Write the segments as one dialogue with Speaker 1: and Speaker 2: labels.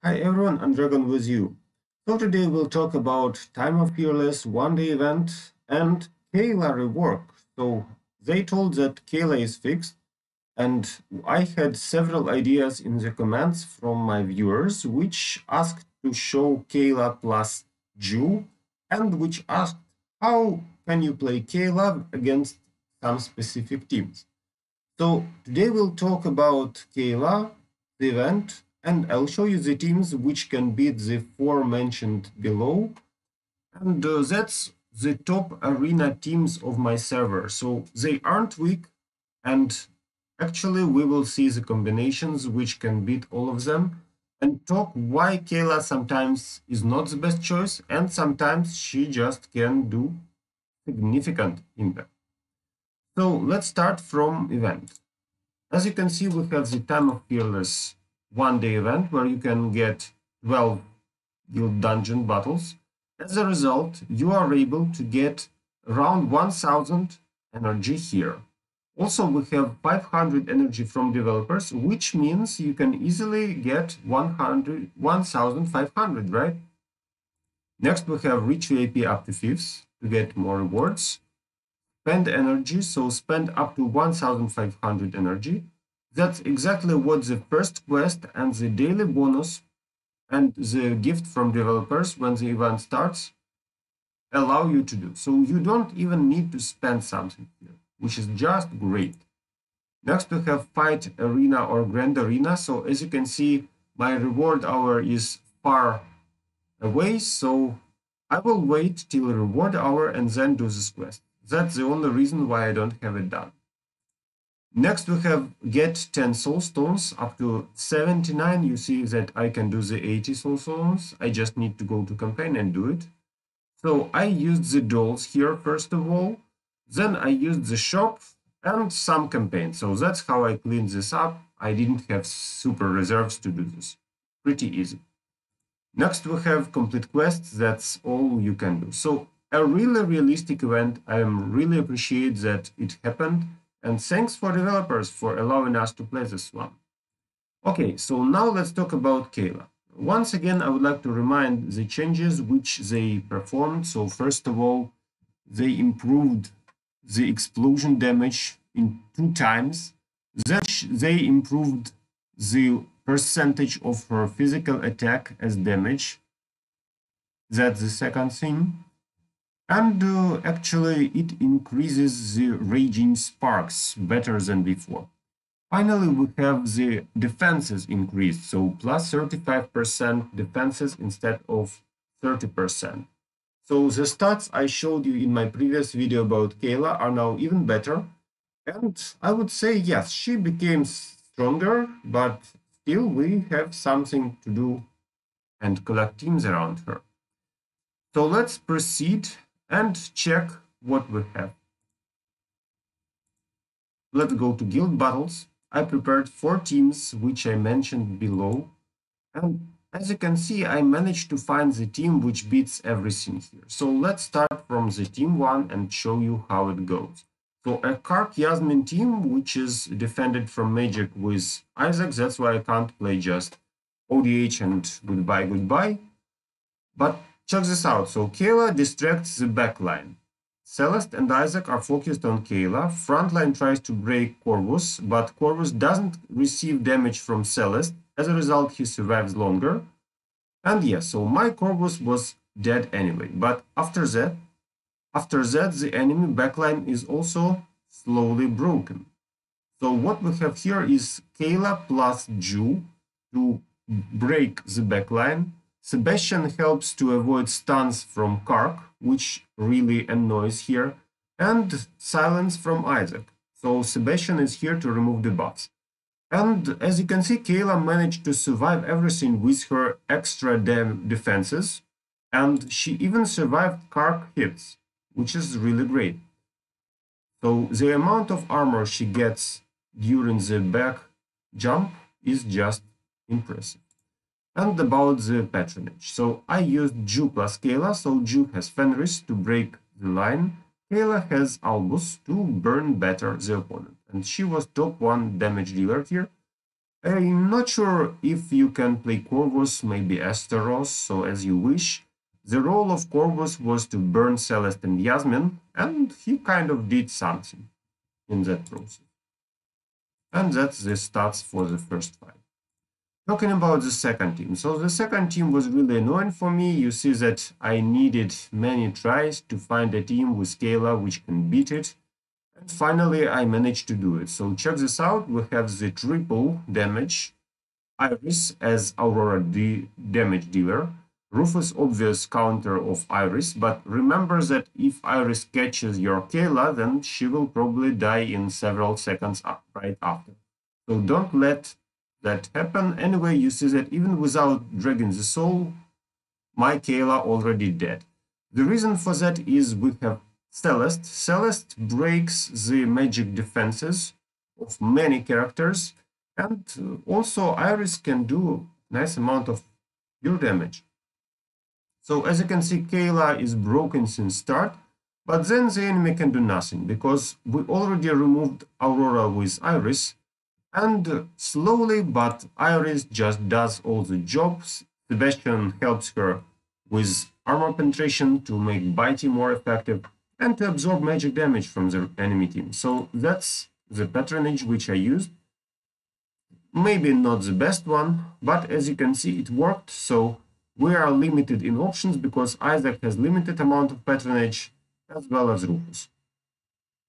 Speaker 1: Hi everyone, I'm Dragon with you. So today we'll talk about Time of Fearless one-day event and Kayla rework. So they told that Kayla is fixed, and I had several ideas in the comments from my viewers which asked to show Kayla plus Jew and which asked how can you play Kayla against some specific teams. So today we'll talk about Kayla, the event, and I'll show you the teams which can beat the four mentioned below. And that's the top arena teams of my server. So they aren't weak, and actually we will see the combinations which can beat all of them and talk why Kayla sometimes is not the best choice and sometimes she just can do significant impact. So let's start from event. As you can see, we have the Time of Fearless one-day event where you can get 12 guild dungeon battles. As a result, you are able to get around 1000 energy here. Also, we have 500 energy from developers, which means you can easily get 1500, right? Next, we have reach VIP up to 5th to get more rewards. Spend energy, so spend up to 1500 energy. That's exactly what the first quest and the daily bonus and the gift from developers when the event starts allow you to do. So you don't even need to spend something here, which is just great. Next, we have Fight Arena or Grand Arena. So as you can see, my reward hour is far away, so I will wait till reward hour and then do this quest. That's the only reason why I don't have it done. Next, we have get 10 soul stones up to 79. You see that I can do the 80 soul stones. I just need to go to campaign and do it. So I used the dolls here first of all. Then I used the shop and some campaign. So that's how I cleaned this up. I didn't have super reserves to do this. Pretty easy. Next, we have complete quests. That's all you can do. So a really realistic event. I really appreciate that it happened. And thanks for developers for allowing us to play this one. Okay, so now let's talk about Kayla. Once again, I would like to remind the changes which they performed. So first of all, they improved the explosion damage in 2 times. Then they improved the percentage of her physical attack as damage. That's the second thing. And actually, it increases the raging sparks better than before. Finally, we have the defenses increased, so plus 35% defenses instead of 30%. So the stats I showed you in my previous video about Kayla are now even better. And I would say, yes, she became stronger, but still we have something to do and collect teams around her. So let's proceed and check what we have. Let's go to guild battles. I prepared 4 teams, which I mentioned below. And as you can see, I managed to find the team which beats everything here. So let's start from the team 1 and show you how it goes. So a K'arkh Yasmine team, which is defended from magic with Isaac. That's why I can't play just ODH and goodbye, goodbye. But check this out. So Kayla distracts the backline. Celeste and Isaac are focused on Kayla. Frontline tries to break Corvus, but Corvus doesn't receive damage from Celeste. As a result, he survives longer. And yes, so my Corvus was dead anyway. But after that, the enemy backline is also slowly broken. So what we have here is Kayla plus Jew to break the backline. Sebastian helps to avoid stuns from K'arkh, which really annoys here, and silence from Isaac. So Sebastian is here to remove the buffs. And as you can see, Kayla managed to survive everything with her extra defenses, and she even survived K'arkh hits, which is really great. So the amount of armor she gets during the back jump is just impressive. And about the patronage. So I used Jew plus Kayla, so Jew has Fenris to break the line. Kayla has Albus to burn better the opponent. And she was top 1 damage dealer here. I'm not sure if you can play Corvus, maybe Astaroth, so as you wish. The role of Corvus was to burn Celeste and Yasmine, and he kind of did something in that process. And that's the stats for the first fight. Talking about the second team. So the second team was really annoying for me. You see that I needed many tries to find a team with Kayla which can beat it. And finally I managed to do it. So check this out. We have the triple damage. Iris as Aurora damage dealer. Rufus obvious counter of Iris, but remember that if Iris catches your Kayla, then she will probably die in several seconds right after. So don't let that happen. Anyway, you see that even without dragging the soul, my Kayla already dead. The reason for that is we have Celeste. Celeste breaks the magic defenses of many characters, and also Iris can do a nice amount of pure damage. So as you can see, Kayla is broken since start, but then the enemy can do nothing because we already removed Aurora with Iris, and slowly but Iris just does all the jobs. Sebastian helps her with armor penetration to make Bitey more effective and to absorb magic damage from the enemy team. So that's the patronage which I used. Maybe not the best one, but as you can see it worked, so we are limited in options because Isaac has limited amount of patronage as well as Rufus.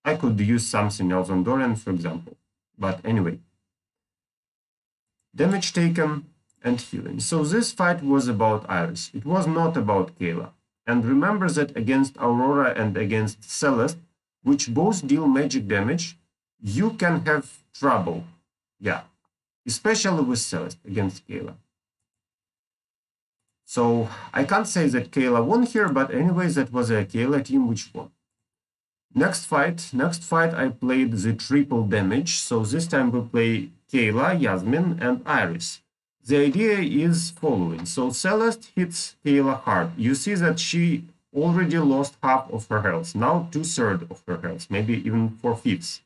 Speaker 1: I could use something else on Dorian, for example, but anyway. Damage taken and healing. So this fight was about Iris. It was not about Kayla. And remember that against Aurora and against Celeste, which both deal magic damage, you can have trouble. Yeah, especially with Celeste against Kayla. So I can't say that Kayla won here, but anyway, that was a Kayla team which won. Next fight I played the triple damage. So this time we play Kayla, Yasmine, and Iris. The idea is following. So Celeste hits Kayla hard. You see that she already lost half of her health, now 2/3 of her health, maybe even 4/5.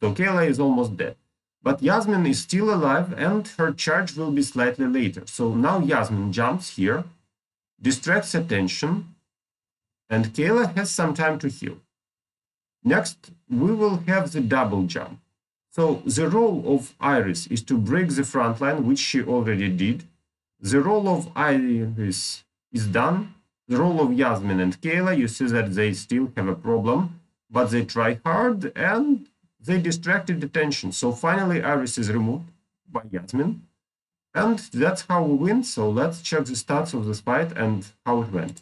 Speaker 1: So Kayla is almost dead. But Yasmine is still alive and her charge will be slightly later. So now Yasmine jumps here, distracts attention, and Kayla has some time to heal. Next, we will have the double jump. So the role of Iris is to break the front line, which she already did. The role of Iris is done. The role of Yasmine and Kayla, you see that they still have a problem, but they try hard and they distracted attention. So finally Iris is removed by Yasmine. And that's how we win. So let's check the stats of this fight and how it went.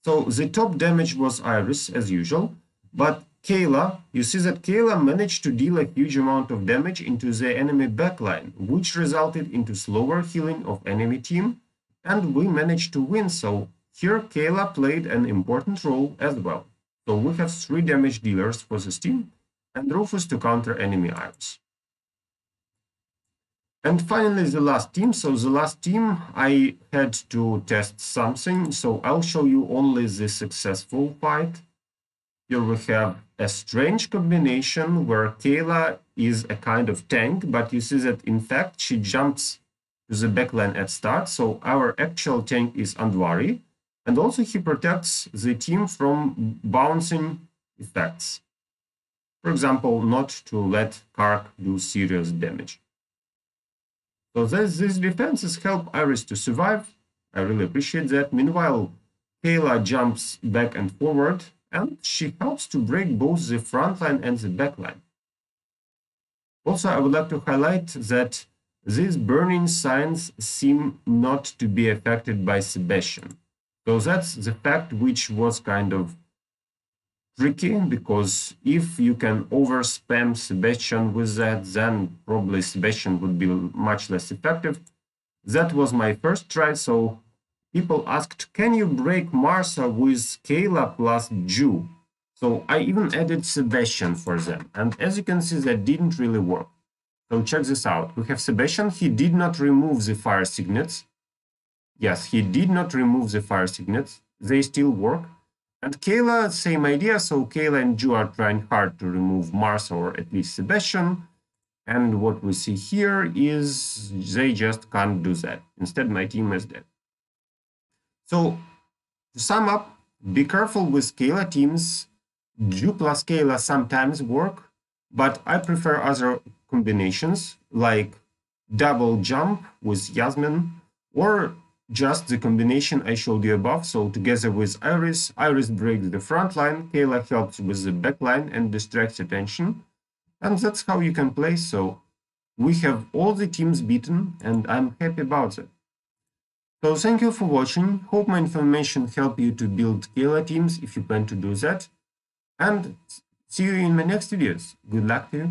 Speaker 1: So the top damage was Iris as usual, but Kayla, you see that Kayla managed to deal a huge amount of damage into the enemy backline, which resulted into slower healing of enemy team, and we managed to win. So here Kayla played an important role as well. So we have 3 damage dealers for this team, and Rufus to counter enemy Iris. And finally, the last team. So the last team, I had to test something. So I'll show you only the successful fight. Here we have a strange combination where Kayla is a kind of tank, but you see that in fact she jumps to the backline at start. So our actual tank is Andvari, and also he protects the team from bouncing effects. For example, not to let K'arkh do serious damage. So these defenses help Iris to survive. I really appreciate that. Meanwhile, Kayla jumps back and forward, and she helps to break both the front line and the back line. Also, I would like to highlight that these burning signs seem not to be affected by Sebastian. So that's the fact which was kind of tricky, because if you can over spam Sebastian with that, then probably Sebastian would be much less effective. That was my first try, so people asked, can you break Marsa with Kayla plus Jew? So I even added Sebastian for them, and as you can see, that didn't really work. So check this out. We have Sebastian, he did not remove the fire signets. Yes, he did not remove the fire signets. They still work. And Kayla, same idea. So Kayla and Ju are trying hard to remove Mars or at least Sebastian. And what we see here is they just can't do that. Instead, my team is dead. So to sum up, be careful with Kayla teams. Ju plus Kayla sometimes work, but I prefer other combinations like double jump with Yasmine, or just the combination I showed you above. So together with Iris, Iris breaks the front line, Kayla helps with the back line and distracts attention. And that's how you can play. So we have all the teams beaten, and I'm happy about it. So thank you for watching. Hope my information helped you to build Kayla teams if you plan to do that. And see you in my next videos. Good luck to you.